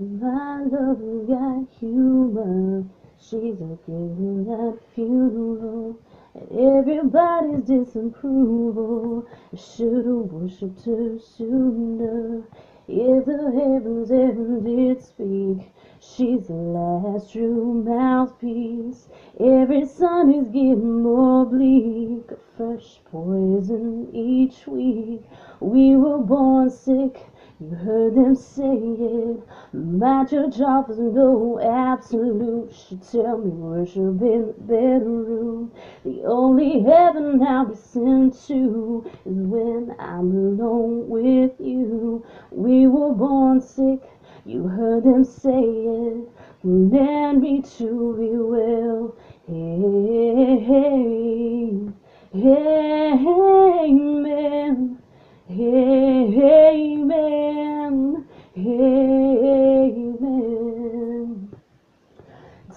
My love got humor. She's a giggling at funeral. And everybody's disapproval. I should've worshipped her sooner. If the heavens ever did speak, she's the last true mouthpiece. Every sun is getting more bleak. A fresh poison each week. We were born sick. You heard them say it. My church offers no absolute. She tell me worship in the bedroom. The only heaven I'll be sent to is when I'm alone with you. We were born sick. You heard them say it. Command me to be well. Hey, hey, amen. Amen. Amen.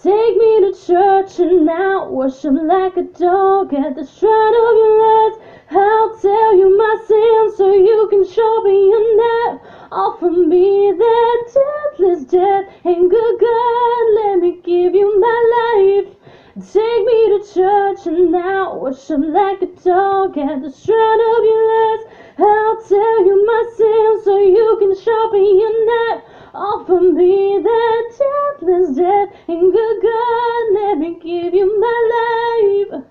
Take me to church and I'll worship like a dog at the shrine of your eyes. I'll tell you my sins so you can show me your net. Offer me that deathless death. And good God, let me give you my life. Take me to church and I'll worship like a dog at the shrine of your eyes. I'll tell you my sins so you can sharpen your knife. Offer me that deathless death. And good God, let me give you my life.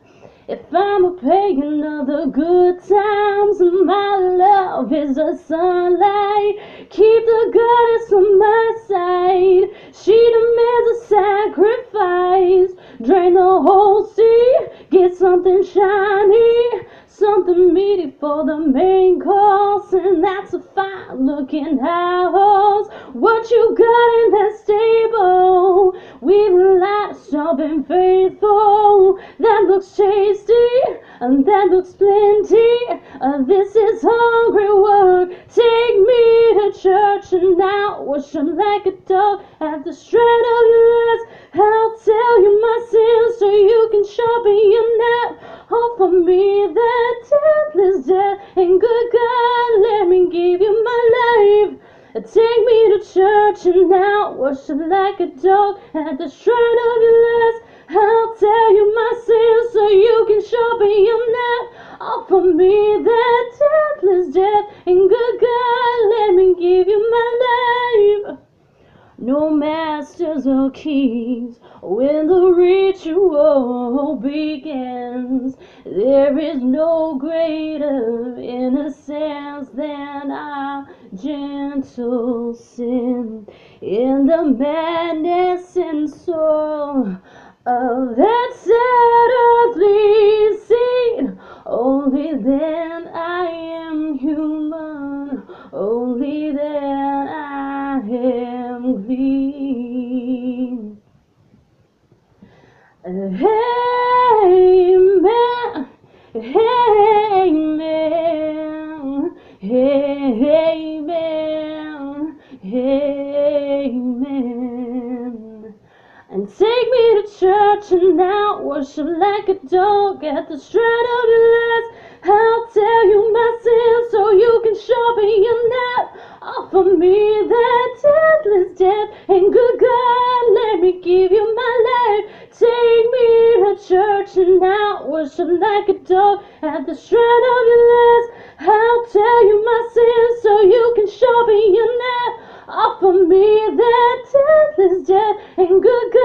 If I'm a pagan of the good times, my love is the sunlight. Keep the goddess on my side. She demands a sacrifice. Drain the whole sea, get something shiny, something meaty for the main course, and that's a fine looking house. What you got in that stable? We've lost, all been faithful. That looks tasty, and that looks plenty. This is hungry work. Take me to church and I'll worship like a dog at the straight of your eyes. I'll tell you my sins so you can sharpen your knife. Offer me that deathless death. And good God, let me give you my life. Take me to church and I'll worship like a dog at the shrine of your eyes. I'll tell you my sins so you can sharpen your knife. Offer me that deathless death. And good God, let me give you my life. No masters or keys when the ritual begins. There is no greater innocence than our gentle sin. In the madness and soul of that sad earthly scene, only then I am human, only then I am clean. Amen, amen, amen, amen. And take me to church and I'll worship like a dog at the straight of your eyes. I'll tell you my sins so you can sharpen your knife. Offer me that deathless death. And good God, let me give you my life. Take me to church and I'll worship like a dog at the shrine of your eyes. I'll tell you my sins so you can sharpen your knife. Offer me that deathless death. And good God,